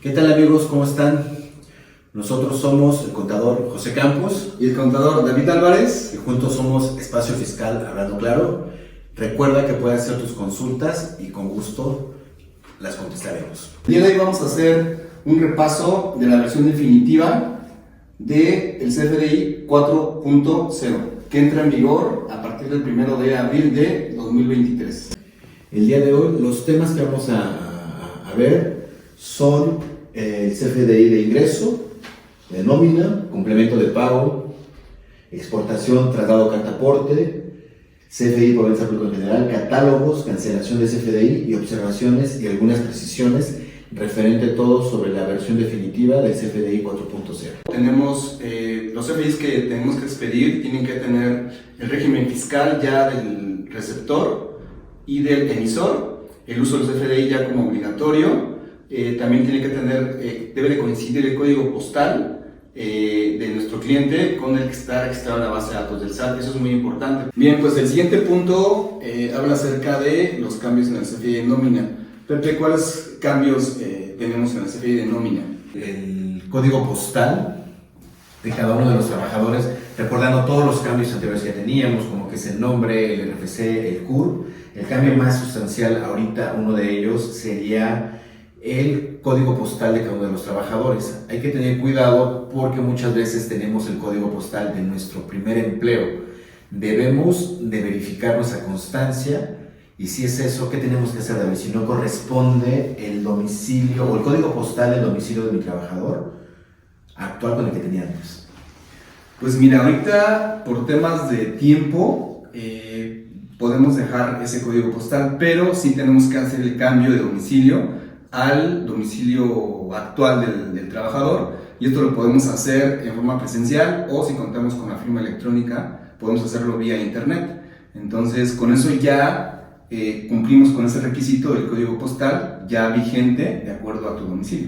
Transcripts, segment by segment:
¿Qué tal amigos? ¿Cómo están? Nosotros somos el contador José Campos y el contador David Álvarez. y juntos somos Espacio Fiscal Hablando Claro. Recuerda que puedes hacer tus consultas y con gusto las contestaremos. El día de hoy vamos a hacer un repaso de la versión definitiva del CFDI 4.0 que entra en vigor a partir del 1 de abril de 2023. El día de hoy los temas que vamos a ver son el CFDI de ingreso, de nómina, complemento de pago, exportación, traslado, cartaporte, CFDI por venta pública en general, catálogos, cancelación de CFDI y observaciones y algunas precisiones referente todo sobre la versión definitiva del CFDI 4.0. Tenemos los CFDIs que tenemos que expedir, tienen que tener el régimen fiscal ya del receptor y del emisor, el uso del CFDI ya como obligatorio. También tiene que tener, debe de coincidir el código postal de nuestro cliente con el que está registrado en la base de datos del SAT. Eso es muy importante. Bien, pues el siguiente punto habla acerca de los cambios en el CFDI de nómina. Pepe, ¿cuáles cambios tenemos en el CFDI de nómina? El código postal de cada uno de los trabajadores, recordando todos los cambios anteriores que teníamos, como que es el nombre, el RFC, el CUR. El cambio más sustancial ahorita, uno de ellos, sería el código postal de cada uno de los trabajadores. Hay que tener cuidado porque muchas veces tenemos el código postal de nuestro primer empleo. Debemos de verificar nuestra constancia y si es eso, ¿qué tenemos que hacer, David? Si no corresponde el domicilio o el código postal del domicilio de mi trabajador actual con el que tenía antes. Pues mira, ahorita por temas de tiempo podemos dejar ese código postal, pero sí tenemos que hacer el cambio de domicilio al domicilio actual del trabajador, y esto lo podemos hacer en forma presencial o si contamos con la firma electrónica podemos hacerlo vía internet. Entonces con eso ya cumplimos con ese requisito del código postal ya vigente de acuerdo a tu domicilio.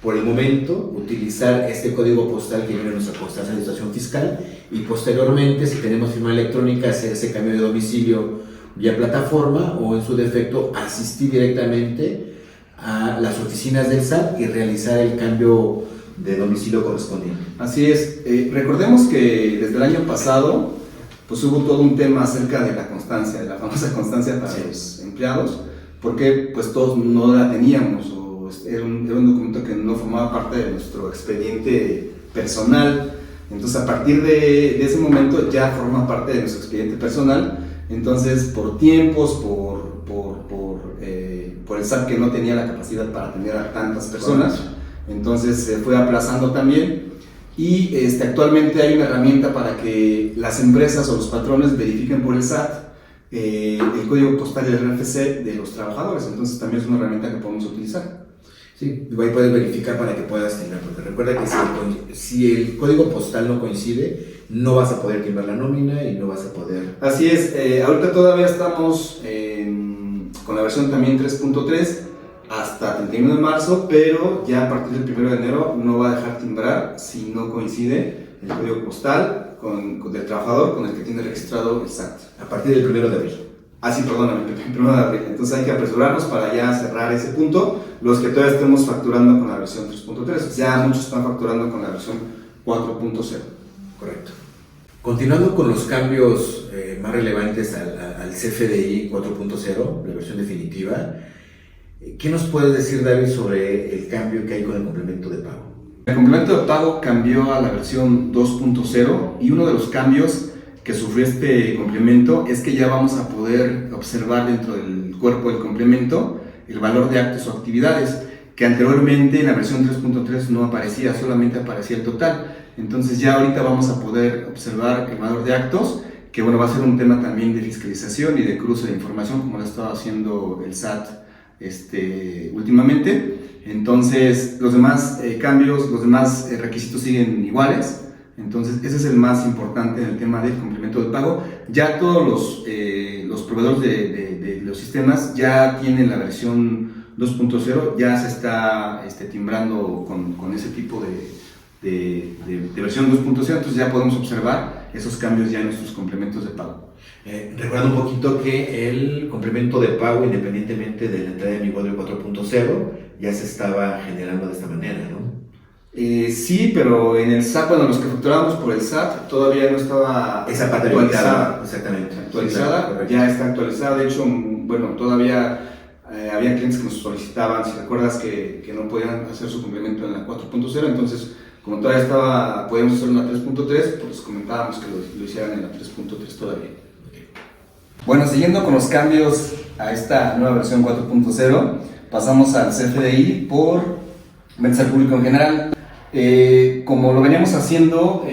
Por el momento, utilizar este código postal que viene en nuestra constancia de situación fiscal y posteriormente, si tenemos firma electrónica, hacer ese cambio de domicilio vía plataforma o en su defecto asistir directamente a las oficinas del SAT y realizar el cambio de domicilio correspondiente. Así es, recordemos que desde el año pasado pues hubo todo un tema acerca de la constancia, de la famosa constancia para los empleados, porque pues todos no la teníamos o era un documento que no formaba parte de nuestro expediente personal. Entonces a partir de ese momento ya forma parte de nuestro expediente personal. Entonces, por tiempos, por el SAT que no tenía la capacidad para atender a tantas personas, entonces se fue aplazando también. Y actualmente hay una herramienta para que las empresas o los patrones verifiquen por el SAT el código postal y el RFC de los trabajadores. Entonces también es una herramienta que podemos utilizar. Sí, ahí puedes verificar para que puedas timbrar, porque recuerda que si el código postal no coincide, no vas a poder timbrar la nómina y no vas a poder... Así es, ahorita todavía estamos con la versión también 3.3 hasta 31 de marzo, pero ya a partir del 1 de enero no va a dejar timbrar si no coincide el código postal del trabajador con el que tiene registrado el SAT. A partir del 1 de abril. Ah, sí, perdóname, el 1 de abril. Entonces hay que apresurarnos para ya cerrar ese punto. Los que todavía estemos facturando con la versión 3.3, ya muchos están facturando con la versión 4.0. Correcto. Continuando con los cambios más relevantes al CFDI 4.0, la versión definitiva, ¿qué nos puedes decir, David, sobre el cambio que hay con el complemento de pago? El complemento de pago cambió a la versión 2.0 y uno de los cambios que sufrió este complemento es que ya vamos a poder observar dentro del cuerpo del complemento el valor de actos o actividades, que anteriormente en la versión 3.3 no aparecía, solamente aparecía el total. Entonces ya ahorita vamos a poder observar el valor de actos, que bueno, va a ser un tema también de fiscalización y de cruce de información, como lo ha estado haciendo el SAT últimamente. Entonces los demás cambios, los demás requisitos siguen iguales. Entonces ese es el más importante en el tema del complemento de pago. Ya todos los proveedores de los sistemas ya tienen la versión 2.0, ya se está timbrando con ese tipo de versión 2.0, entonces ya podemos observar esos cambios ya en nuestros complementos de pago. Recuerda un poquito que el complemento de pago, independientemente de la entrada de mi Wadri 4.0, ya se estaba generando de esta manera, ¿no? Sí, pero en el SAT, bueno, los que facturábamos por el SAT todavía no estaba Esa parte actualizada. exactamente. Actualizada, Sí, ya está actualizada. De hecho, bueno, todavía había clientes que nos solicitaban, si recuerdas, que no podían hacer su complemento en la 4.0, entonces, como todavía podíamos hacerlo en la 3.3, pues comentábamos que lo hicieran en la 3.3 todavía. Bueno, siguiendo con los cambios a esta nueva versión 4.0, pasamos al CFDI por ventas al público en general. Como lo veníamos haciendo,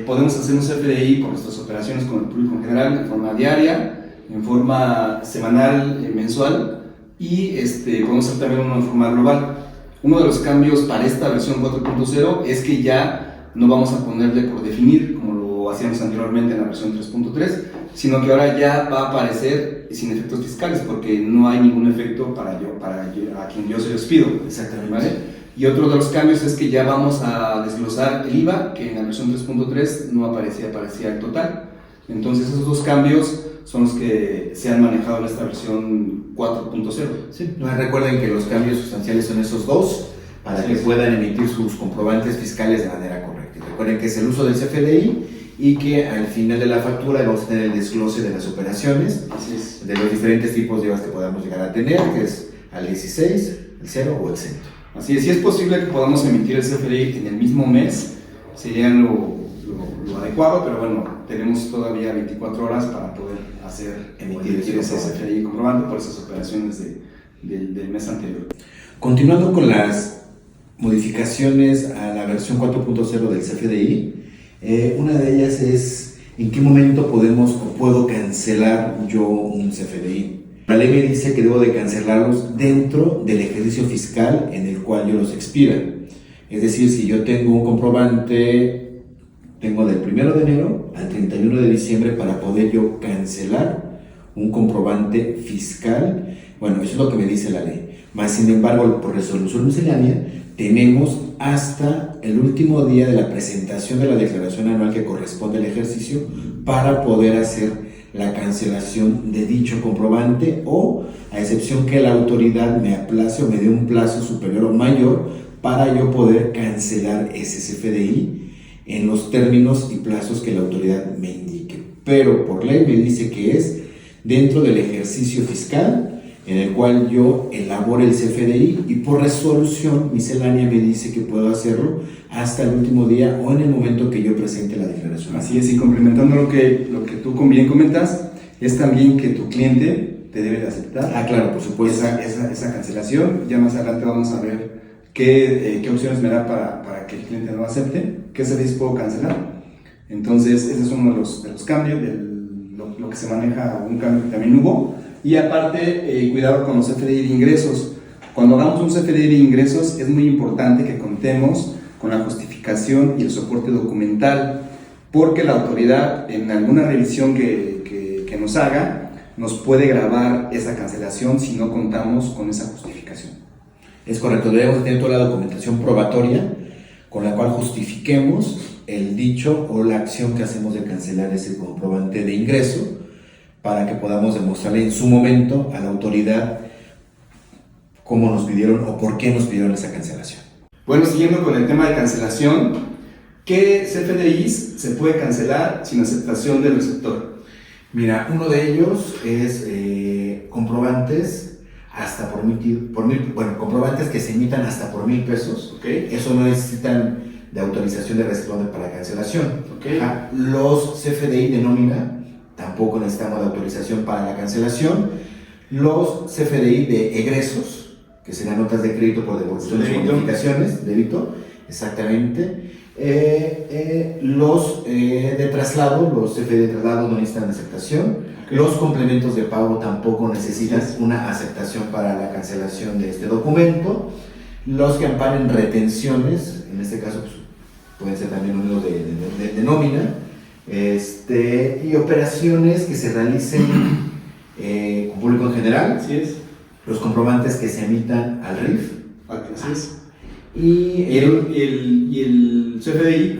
podemos hacer un CFDI por nuestras operaciones con el público en general en forma diaria, en forma semanal, mensual, y podemos hacer también uno en forma global. Uno de los cambios para esta versión 4.0 es que ya no vamos a ponerle por definir, como lo hacíamos anteriormente en la versión 3.3, sino que ahora ya va a aparecer sin efectos fiscales, porque no hay ningún efecto para a quien yo se los pido. exactamente. ¿Vale? Y otro de los cambios es que ya vamos a desglosar el IVA, que en la versión 3.3 no aparecía el total. Entonces esos dos cambios son los que se han manejado en esta versión 4.0. Sí, recuerden que los cambios sustanciales son esos dos, para que puedan emitir sus comprobantes fiscales de manera correcta. Recuerden que es el uso del CFDI y que al final de la factura vamos a tener el desglose de las operaciones, de los diferentes tipos de IVA que podamos llegar a tener, que es al 16, el 0 o el centro. Así es, si es posible que podamos emitir el CFDI en el mismo mes, sería lo adecuado, pero bueno, tenemos todavía 24 horas para poder emitir ese CFDI comprobante por esas operaciones del mes anterior. Continuando con las modificaciones a la versión 4.0 del CFDI, una de ellas es en qué momento puedo cancelar yo un CFDI. La ley me dice que debo de cancelarlos dentro del ejercicio fiscal en el cual yo los expira. Es decir, si yo tengo un comprobante, tengo del 1 de enero al 31 de diciembre para poder yo cancelar un comprobante fiscal. Bueno, eso es lo que me dice la ley. Más sin embargo, por resolución miscelánea, tenemos hasta el último día de la presentación de la declaración anual que corresponde al ejercicio para poder hacer la cancelación de dicho comprobante, o a excepción que la autoridad me aplace o me dé un plazo superior o mayor para yo poder cancelar ese CFDI en los términos y plazos que la autoridad me indique. Pero por ley me dice que es dentro del ejercicio fiscal en el cual yo elabore el CFDI, y por resolución miscelánea me dice que puedo hacerlo hasta el último día o en el momento que yo presente la declaración. Así es, y complementando lo que tú bien comentas, es también que tu cliente te debe de aceptar. Claro, por supuesto. Esa cancelación. Ya más adelante vamos a ver qué opciones me da para que el cliente no acepte, qué servicios puedo cancelar. Entonces, ese es uno de los cambios, lo que se maneja, un cambio que también hubo. Y aparte, cuidado con los CFDI de ingresos. Cuando hagamos un CFDI de ingresos, es muy importante que contemos con la justificación y el soporte documental, porque la autoridad, en alguna revisión que nos haga, nos puede grabar esa cancelación si no contamos con esa justificación. Es correcto, debemos tener toda la documentación probatoria con la cual justifiquemos el dicho o la acción que hacemos de cancelar ese comprobante de ingreso, para que podamos demostrarle en su momento a la autoridad cómo nos pidieron o por qué nos pidieron esa cancelación. Bueno, siguiendo con el tema de cancelación, ¿qué CFDIs se puede cancelar sin aceptación del receptor? Mira, uno de ellos es comprobantes hasta comprobantes que se emitan hasta por 1,000 pesos. Okay. Eso no necesitan de autorización de receptor para cancelación. Okay. Los CFDI de nómina tampoco necesitamos de autorización para la cancelación. Los CFDI de egresos, que serán notas de crédito por devoluciones o bonificaciones, débito, exactamente. Los de traslado, los CFDI de traslado no necesitan aceptación. Okay. Los complementos de pago tampoco necesitan una aceptación para la cancelación de este documento. Los que amparen retenciones, en este caso pues, pueden ser también unidos de nómina. Y operaciones que se realicen con público en general. Así es. Los comprobantes que se emitan al RIF. Así es. Y el CFDI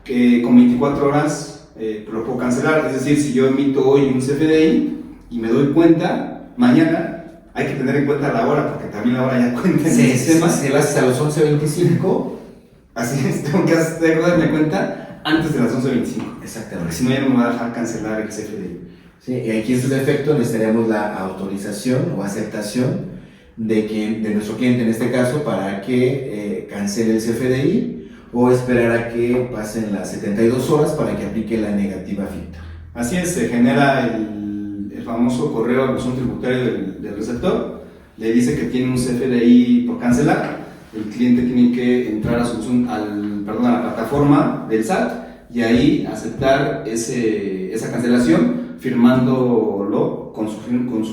que con 24 horas lo puedo cancelar. Es decir, si yo emito hoy un CFDI y me doy cuenta, mañana hay que tener en cuenta la hora, porque también la hora ya cuenta en el sistema. Si vas a los 11:25, así es, tengo que darme cuenta antes de las 11:25. exactamente. Porque si no, ya no me va a dejar cancelar el CFDI. Sí, y aquí en su defecto necesitaríamos la autorización o aceptación de nuestro cliente en este caso para que cancele el CFDI o esperar a que pasen las 72 horas para que aplique la negativa ficta. Así es, se genera el famoso correo al buzón tributario del receptor, le dice que tiene un CFDI por cancelar, el cliente tiene que entrar a la plataforma del SAT y ahí aceptar esa cancelación firmándolo con su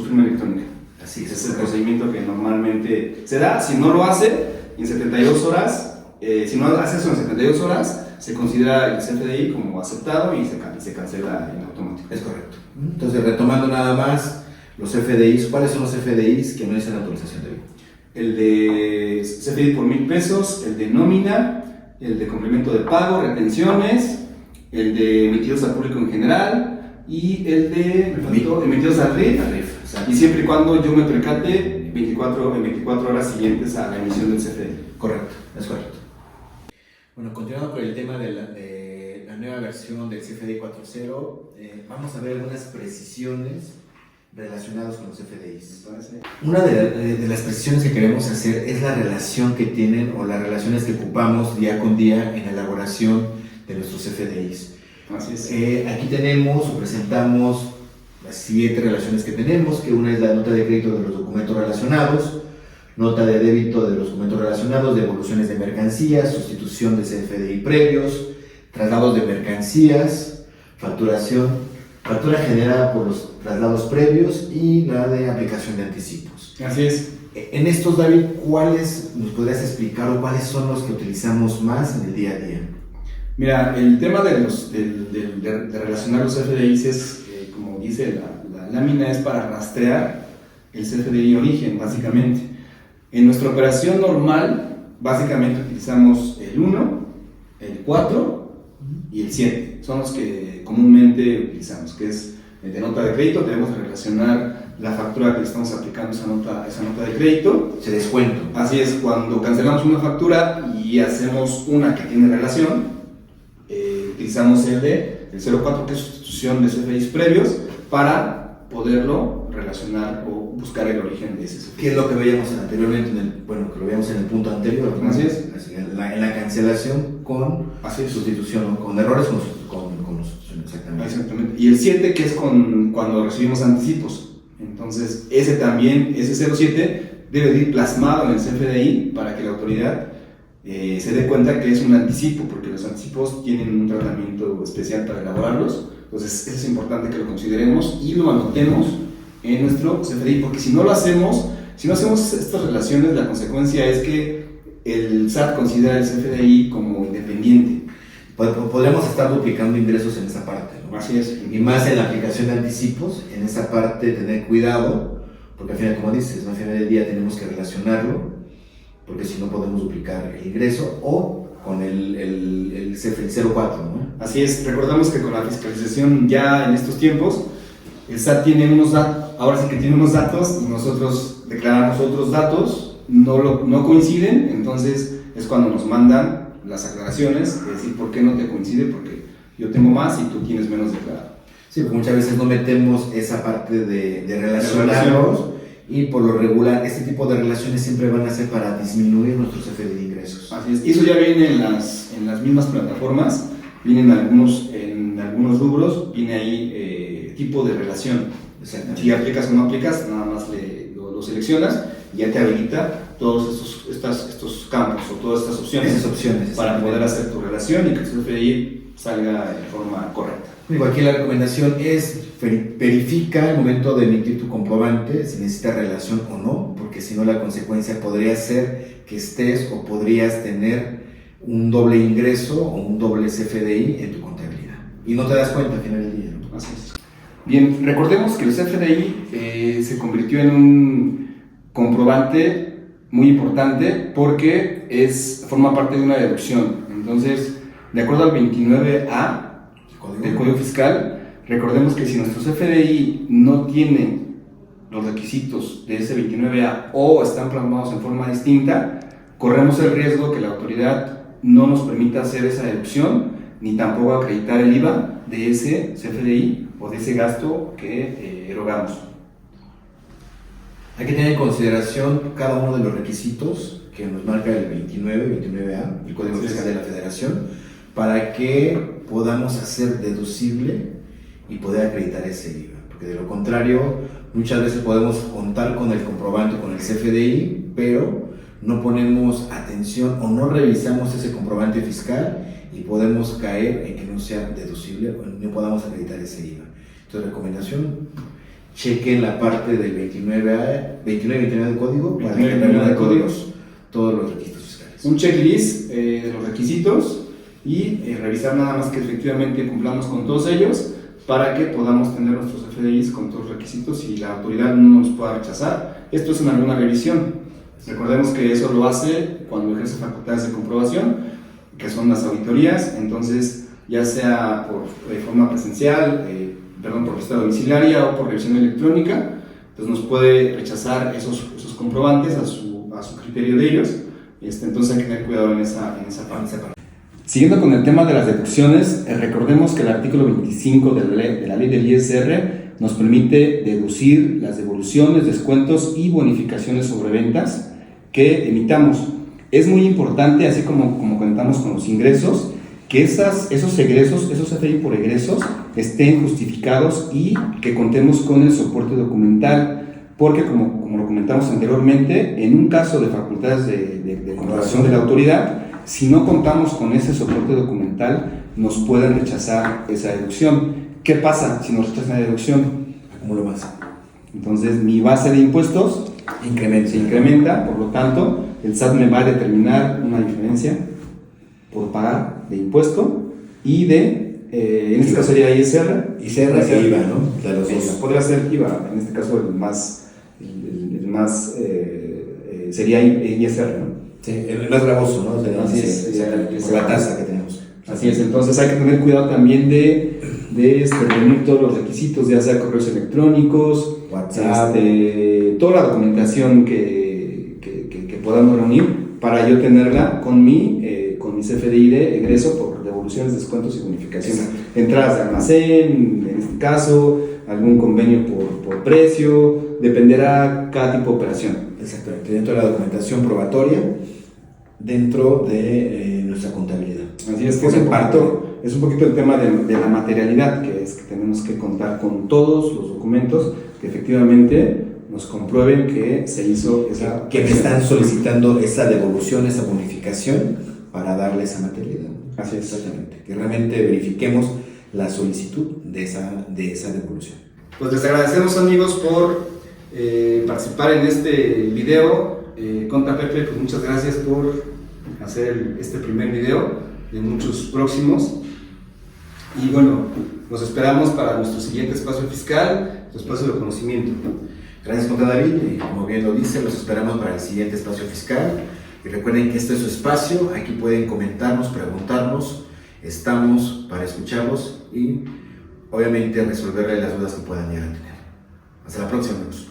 firma electrónica. Así es. Ese es el procedimiento que normalmente se da. Si no lo hace en 72 horas, si no hace eso en 72 horas, se considera el CFDI como aceptado y se cancela en automático. Es correcto. Entonces, retomando nada más los CFDIs, ¿cuáles son los CFDIs que no necesitan autorización de BIM? El de CFDI por 1,000 pesos, el de nómina, el de complemento de pago, retenciones, el de emitidos al público en general y el de emitidos al RIF. Y siempre y cuando yo me percate en 24 horas siguientes a la emisión del CFDI. Correcto, es correcto. Bueno, continuando con el tema de la nueva versión del CFDI 4.0, vamos a ver algunas precisiones relacionadas con los CFDIs. Una de las precisiones que queremos hacer es la relación que tienen o las relaciones que ocupamos día con día en la elaboración de nuestros CFDIs. Así es. Aquí tenemos o presentamos las 7 relaciones que tenemos, que una es la nota de crédito de los documentos relacionados, nota de débito de los documentos relacionados, devoluciones de mercancías, sustitución de CFDI previos, traslados de mercancías, facturación, factura generada por los traslados previos y la de aplicación de anticipos. Así es. En estos, David, ¿cuáles nos podrías explicar o cuáles son los que utilizamos más en el día a día? Mira, el tema de relacionar los CFDIs es, como dice la lámina, es para rastrear el CFDI origen, básicamente. En nuestra operación normal, básicamente utilizamos el 1, el 4 y el 7. Son los que comúnmente utilizamos, que es el de nota de crédito. Debemos relacionar la factura que le estamos aplicando esa nota de crédito. Se descuento. Así es, cuando cancelamos una factura y hacemos una que tiene relación, utilizamos el 04, que es sustitución de CFDIs previos, para poderlo relacionar o buscar el origen de ese CFDI. ¿Qué es lo que veíamos anteriormente, que lo veíamos en el punto anterior? ¿No? Así es. En la cancelación con sustitución, ¿no? Con errores con sustitución, exactamente. Exactamente. Y el 7, que es cuando recibimos anticipos. Entonces, ese 07 debe ir plasmado en el CFDI para que la autoridad se dé cuenta que es un anticipo, porque los anticipos tienen un tratamiento especial para elaborarlos. Entonces, es importante que lo consideremos y lo anotemos en nuestro CFDI, porque si no hacemos estas relaciones, la consecuencia es que el SAT considera el CFDI como independiente. Podríamos estar duplicando ingresos en esa parte, ¿no? Así es. Y más en la aplicación de anticipos, en esa parte tener cuidado, porque al final, como dices, al final del día tenemos que relacionarlo, porque si no podemos duplicar el ingreso o con el 04, ¿no? Así es, recordamos que con la fiscalización ya en estos tiempos, el SAT tiene unos datos, ahora sí que tiene unos datos y nosotros declaramos otros datos, no coinciden, entonces es cuando nos mandan las aclaraciones, es decir, ¿por qué no te coincide? Porque yo tengo más y tú tienes menos declarado. Sí, porque muchas veces no metemos esa parte de relacionarlos y por lo regular este tipo de relaciones siempre van a ser para disminuir nuestros CFDI de ingresos. Así es, y eso ya viene en las mismas plataformas, vienen en algunos rubros, viene ahí tipo de relación. Si aplicas o no aplicas, nada más lo seleccionas y ya te habilita todos estos campos o todas estas opciones para poder hacer tu relación y que tu CFDI salga de forma correcta. Igual aquí la recomendación es verifica al momento de emitir tu comprobante si necesita relación o no, porque si no la consecuencia podría ser que estés o podrías tener un doble ingreso o un doble CFDI en tu contabilidad y no te das cuenta al final del día, ¿no? Así es. Bien, recordemos que el CFDI se convirtió en un comprobante muy importante porque forma parte de una deducción. Entonces, de acuerdo al 29A, del Código Fiscal. Recordemos que si nuestro CFDI no tiene los requisitos de ese 29A o están plasmados en forma distinta, corremos el riesgo que la autoridad no nos permita hacer esa deducción ni tampoco acreditar el IVA de ese CFDI o de ese gasto que erogamos. Hay que tener en consideración cada uno de los requisitos que nos marca el 29A, el Código Fiscal de la Federación, para que podamos hacer deducible y poder acreditar ese IVA. Porque de lo contrario, muchas veces podemos contar con el comprobante, con el CFDI, pero no ponemos atención o no revisamos ese comprobante fiscal y podemos caer en que no sea deducible o no podamos acreditar ese IVA. Entonces, recomendación, chequen la parte del 29 y 29 del código para que tengan todos los requisitos fiscales. Un checklist de los requisitos y revisar nada más que efectivamente cumplamos con todos ellos para que podamos tener nuestros FDIs con todos los requisitos y la autoridad no nos pueda rechazar. Esto es en alguna revisión. Recordemos que eso lo hace cuando ejerce facultades de comprobación, que son las auditorías, entonces ya sea de forma presencial, por visita domiciliaria o por revisión electrónica, entonces nos puede rechazar esos comprobantes a su criterio de ellos, entonces hay que tener cuidado en esa parte. Siguiendo con el tema de las deducciones, recordemos que el artículo 25 de la ley del ISR nos permite deducir las devoluciones, descuentos y bonificaciones sobre ventas que emitamos. Es muy importante, así como contamos con los ingresos, que esos egresos, esos FDI por egresos, estén justificados y que contemos con el soporte documental, porque como lo comentamos anteriormente, en un caso de facultades de comprobación de la autoridad, si no contamos con ese soporte documental, nos pueden rechazar esa deducción. ¿Qué pasa si nos rechazan la deducción? Acumulo más. Entonces mi base de impuestos se incrementa, por lo tanto, el SAT me va a determinar una diferencia por pagar de impuesto y en este caso sería ISR. ISR e IVA, ¿no? De los dos. Podría ser IVA, en este caso el más sería ISR, ¿no? Sí, el más gravoso, ¿no? Así es, por la tasa que tenemos. Así es, entonces hay que tener cuidado también de reunir todos los requisitos, ya sea correos electrónicos, WhatsApp, toda la documentación que podamos reunir para yo tenerla con mi CFDI de egreso por devoluciones, descuentos y bonificaciones. Exacto. Entradas de almacén, en este caso, algún convenio por precio, dependerá cada tipo de operación. Exactamente, dentro de la documentación probatoria, dentro de nuestra contabilidad. Así es que es un poquito el tema de la materialidad, que es que tenemos que contar con todos los documentos que efectivamente nos comprueben que se hizo esa... Que me están solicitando esa devolución, esa bonificación para darle esa materialidad. Así es. Exactamente, que realmente verifiquemos la solicitud de esa devolución. Pues les agradecemos, amigos, por participar en este video. Conta Pepe, pues muchas gracias por hacer este primer video de muchos próximos. Y bueno, los esperamos para nuestro siguiente espacio fiscal, nuestro espacio de conocimiento. Gracias, Conta David. Como bien lo dice, los esperamos para el siguiente espacio fiscal. Y recuerden que este es su espacio. Aquí pueden comentarnos, preguntarnos. Estamos para escucharlos y obviamente resolverle las dudas que puedan llegar a tener. Hasta la próxima, amigos.